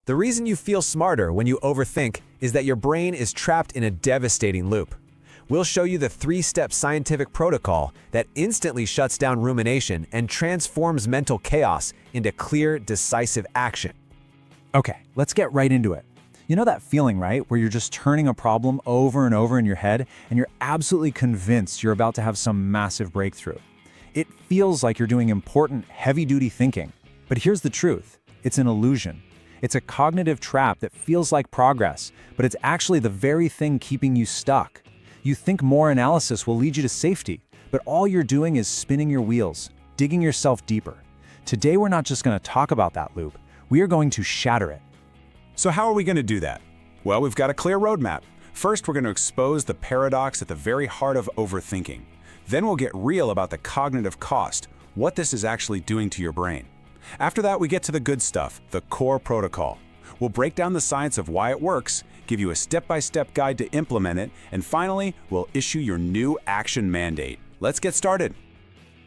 The reason you feel smarter when you overthink is that your brain is trapped in a devastating loop. We'll show you the 3-step scientific protocol that instantly shuts down rumination and transforms mental chaos into clear, decisive action. Okay, let's get right into it. You know that feeling, right? Where you're just turning a problem over and over in your head and you're absolutely convinced you're about to have some massive breakthrough. It feels like you're doing important, heavy-duty thinking. But here's the truth. It's an illusion. It's a cognitive trap that feels like progress, but it's actually the very thing keeping you stuck. You think more analysis will lead you to safety, but all you're doing is spinning your wheels, digging yourself deeper. Today, we're not just going to talk about that loop. We are going to shatter it. So how are we going to do that? Well, we've got a clear roadmap. First, we're going to expose the paradox at the very heart of overthinking. Then we'll get real about the cognitive cost, what this is actually doing to your brain. After that, we get to the good stuff, the core protocol. We'll break down the science of why it works, give you a step-by-step guide to implement it, and finally, we'll issue your new action mandate. Let's get started.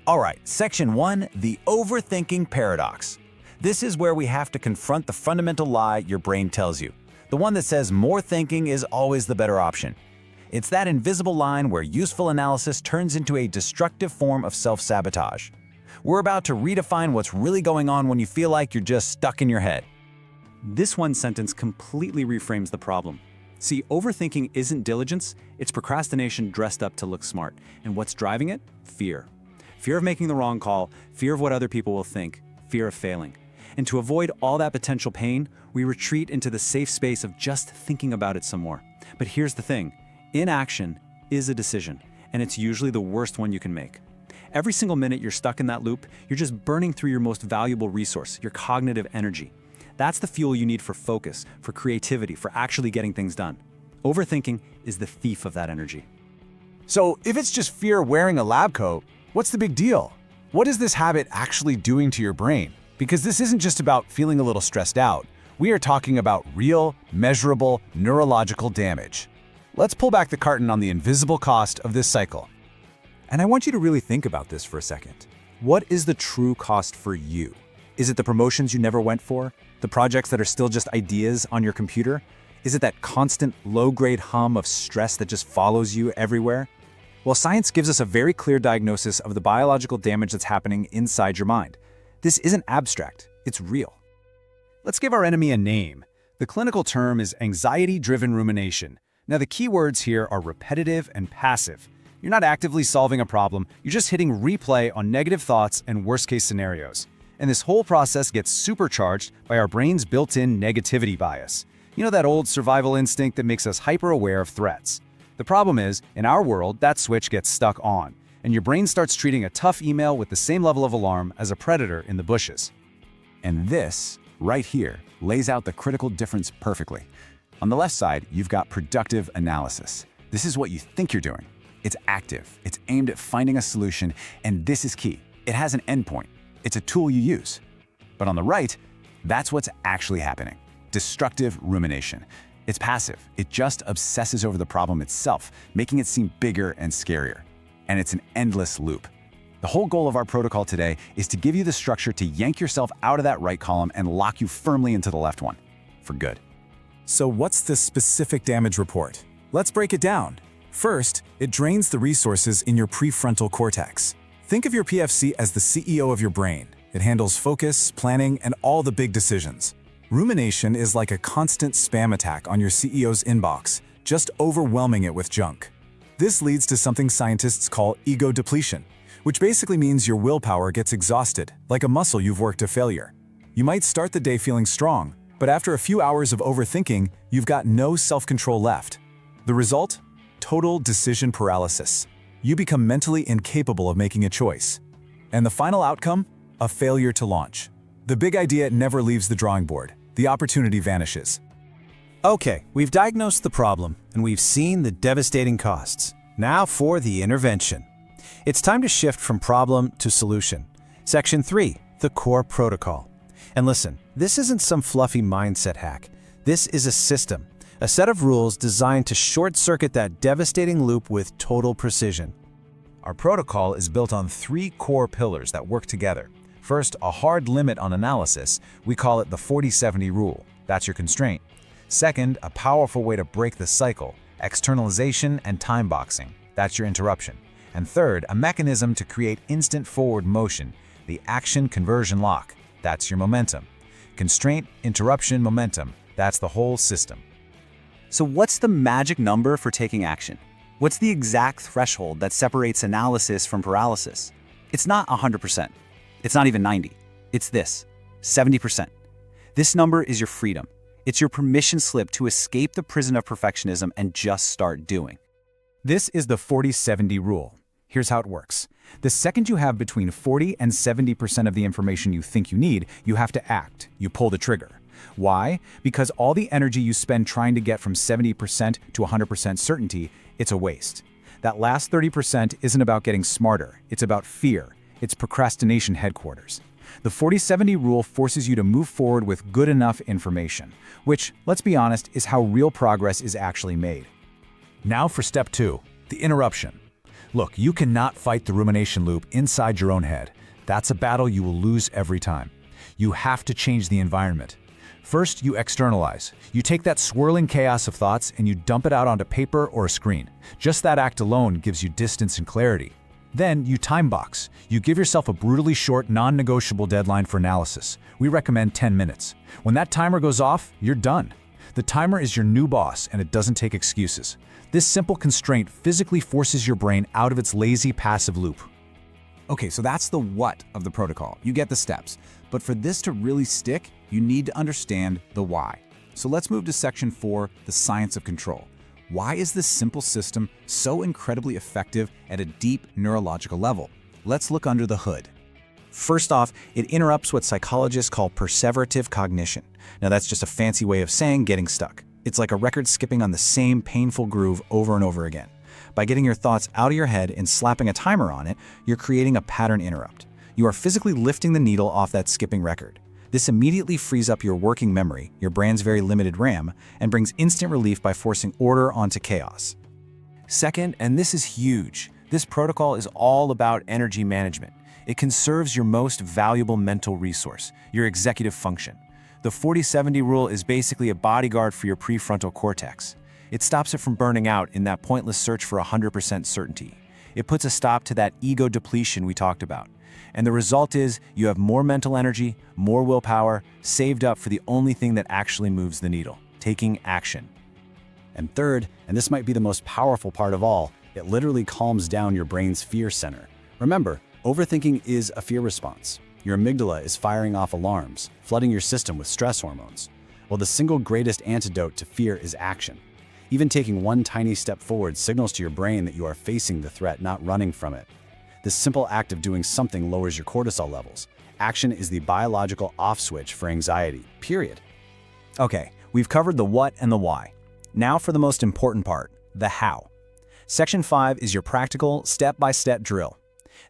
All right, Section 1, the overthinking paradox. This is where we have to confront the fundamental lie your brain tells you, the one that says more thinking is always the better option. It's that invisible line where useful analysis turns into a destructive form of self-sabotage. We're about to redefine what's really going on when you feel like you're just stuck in your head. This one sentence completely reframes the problem. See, overthinking isn't diligence, it's procrastination dressed up to look smart. And what's driving it? Fear. Fear of making the wrong call, fear of what other people will think, fear of failing. And to avoid all that potential pain, we retreat into the safe space of just thinking about it some more. But here's the thing, inaction is a decision, and it's usually the worst one you can make. Every single minute you're stuck in that loop, you're just burning through your most valuable resource, your cognitive energy. That's the fuel you need for focus, for creativity, for actually getting things done. Overthinking is the thief of that energy. So if it's just fear wearing a lab coat, what's the big deal? What is this habit actually doing to your brain? Because this isn't just about feeling a little stressed out. We are talking about real, measurable, neurological damage. Let's pull back the curtain on the invisible cost of this cycle. And I want you to really think about this for a second. What is the true cost for you? Is it the promotions you never went for? The projects that are still just ideas on your computer? Is it that constant low-grade hum of stress that just follows you everywhere? Well, science gives us a very clear diagnosis of the biological damage that's happening inside your mind. This isn't abstract, it's real. Let's give our enemy a name. The clinical term is anxiety-driven rumination. Now, the key words here are repetitive and passive. You're not actively solving a problem, you're just hitting replay on negative thoughts and worst-case scenarios. And this whole process gets supercharged by our brain's built-in negativity bias. You know that old survival instinct that makes us hyper-aware of threats. The problem is, in our world, that switch gets stuck on, and your brain starts treating a tough email with the same level of alarm as a predator in the bushes. And this, right here, lays out the critical difference perfectly. On the left side, you've got productive analysis. This is what you think you're doing. It's active, it's aimed at finding a solution, and this is key. It has an endpoint. It's a tool you use. But on the right, that's what's actually happening. Destructive rumination. It's passive. It just obsesses over the problem itself, making it seem bigger and scarier. And it's an endless loop. The whole goal of our protocol today is to give you the structure to yank yourself out of that right column and lock you firmly into the left one, for good. So what's the specific damage report? Let's break it down. First, it drains the resources in your prefrontal cortex. Think of your PFC as the CEO of your brain. It handles focus, planning, and all the big decisions. Rumination is like a constant spam attack on your CEO's inbox, just overwhelming it with junk. This leads to something scientists call ego depletion, which basically means your willpower gets exhausted, like a muscle you've worked to failure. You might start the day feeling strong, but after a few hours of overthinking, you've got no self-control left. The result? Total decision paralysis. You become mentally incapable of making a choice. And the final outcome? A failure to launch. The big idea never leaves the drawing board. The opportunity vanishes. Okay, we've diagnosed the problem, and we've seen the devastating costs. Now for the intervention. It's time to shift from problem to solution. Section 3, the core protocol. And listen, this isn't some fluffy mindset hack. This is a system. A set of rules designed to short-circuit that devastating loop with total precision. Our protocol is built on 3 core pillars that work together. First, a hard limit on analysis. We call it the 40-70 rule. That's your constraint. Second, a powerful way to break the cycle, externalization and time-boxing. That's your interruption. And third, a mechanism to create instant forward motion, the action conversion lock. That's your momentum. Constraint, interruption, momentum. That's the whole system. So what's the magic number for taking action? What's the exact threshold that separates analysis from paralysis? It's not 100%. It's not even 90. It's this, 70%. This number is your freedom. It's your permission slip to escape the prison of perfectionism and just start doing. This is the 40-70 rule. Here's how it works. The second you have between 40 and 70% of the information you think you need, you have to act. You pull the trigger. Why? Because all the energy you spend trying to get from 70% to 100% certainty, it's a waste. That last 30% isn't about getting smarter. It's about fear. It's procrastination headquarters. The 40-70 rule forces you to move forward with good enough information, which, let's be honest, is how real progress is actually made. Now for step 2, the interruption. Look, you cannot fight the rumination loop inside your own head. That's a battle you will lose every time. You have to change the environment. First, you externalize. You take that swirling chaos of thoughts and you dump it out onto paper or a screen. Just that act alone gives you distance and clarity. Then you time box. You give yourself a brutally short, non-negotiable deadline for analysis. We recommend 10 minutes. When that timer goes off, you're done. The timer is your new boss and it doesn't take excuses. This simple constraint physically forces your brain out of its lazy, passive loop. Okay, so that's the what of the protocol. You get the steps. But for this to really stick, you need to understand the why. So let's move to section 4, the science of control. Why is this simple system so incredibly effective at a deep neurological level? Let's look under the hood. First off, it interrupts what psychologists call perseverative cognition. Now that's just a fancy way of saying getting stuck. It's like a record skipping on the same painful groove over and over again. By getting your thoughts out of your head and slapping a timer on it, you're creating a pattern interrupt. You are physically lifting the needle off that skipping record. This immediately frees up your working memory, your brain's very limited RAM, and brings instant relief by forcing order onto chaos. Second, and this is huge, this protocol is all about energy management. It conserves your most valuable mental resource, your executive function. The 40-70 rule is basically a bodyguard for your prefrontal cortex. It stops it from burning out in that pointless search for 100% certainty. It puts a stop to that ego depletion we talked about. And the result is you have more mental energy, more willpower, saved up for the only thing that actually moves the needle, taking action. And third, and this might be the most powerful part of all, it literally calms down your brain's fear center. Remember, overthinking is a fear response. Your amygdala is firing off alarms, flooding your system with stress hormones. Well, the single greatest antidote to fear is action. Even taking one tiny step forward signals to your brain that you are facing the threat, not running from it. This simple act of doing something lowers your cortisol levels. Action is the biological off switch for anxiety, period. Okay, we've covered the what and the why. Now for the most important part, the how. Section 5 is your practical, step-by-step drill.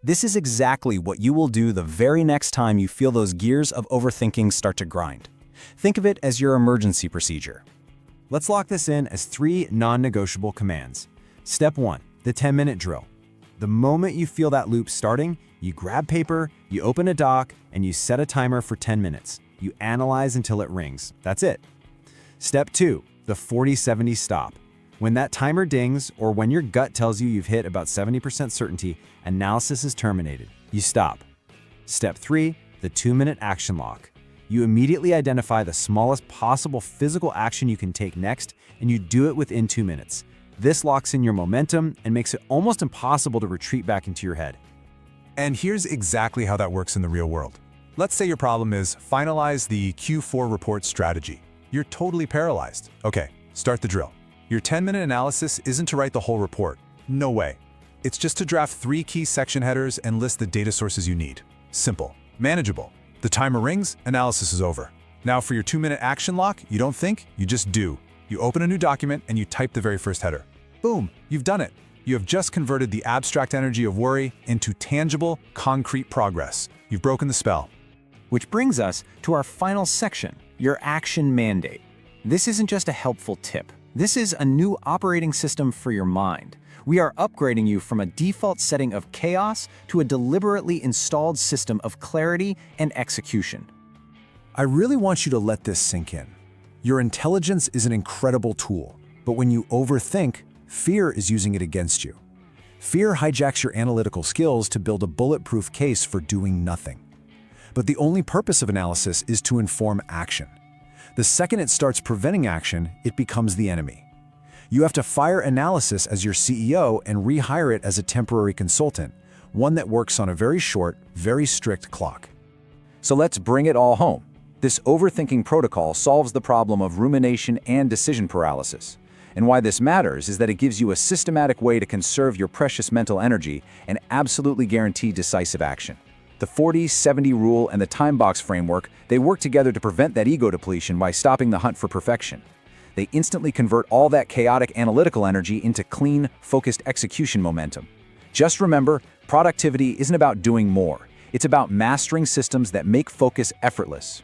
This is exactly what you will do the very next time you feel those gears of overthinking start to grind. Think of it as your emergency procedure. Let's lock this in as 3 non-negotiable commands. Step 1, the 10-minute drill. The moment you feel that loop starting, you grab paper, you open a doc, and you set a timer for 10 minutes. You analyze until it rings. That's it. Step 2, the 40-70 stop. When that timer dings, or when your gut tells you you've hit about 70% certainty, analysis is terminated. You stop. Step 3, the 2-minute action lock. You immediately identify the smallest possible physical action you can take next, and you do it within 2 minutes. This locks in your momentum and makes it almost impossible to retreat back into your head. And here's exactly how that works in the real world. Let's say your problem is finalize the Q4 report strategy. You're totally paralyzed. Okay, start the drill. Your 10-minute analysis isn't to write the whole report. No way. It's just to draft 3 key section headers and list the data sources you need. Simple, manageable. The timer rings, analysis is over. Now for your 2-minute action lock, you don't think, you just do. You open a new document and you type the very first header. Boom, you've done it. You have just converted the abstract energy of worry into tangible, concrete progress. You've broken the spell. Which brings us to our final section, your action mandate. This isn't just a helpful tip. This is a new operating system for your mind. We are upgrading you from a default setting of chaos to a deliberately installed system of clarity and execution. I really want you to let this sink in. Your intelligence is an incredible tool, but when you overthink, fear is using it against you. Fear hijacks your analytical skills to build a bulletproof case for doing nothing. But the only purpose of analysis is to inform action. The second it starts preventing action, it becomes the enemy. You have to fire analysis as your CEO and rehire it as a temporary consultant, one that works on a very short, very strict clock. So let's bring it all home. This overthinking protocol solves the problem of rumination and decision paralysis. And why this matters is that it gives you a systematic way to conserve your precious mental energy and absolutely guarantee decisive action. The 40-70 rule and the time-box framework, they work together to prevent that ego depletion by stopping the hunt for perfection. They instantly convert all that chaotic analytical energy into clean, focused execution momentum. Just remember, productivity isn't about doing more. It's about mastering systems that make focus effortless.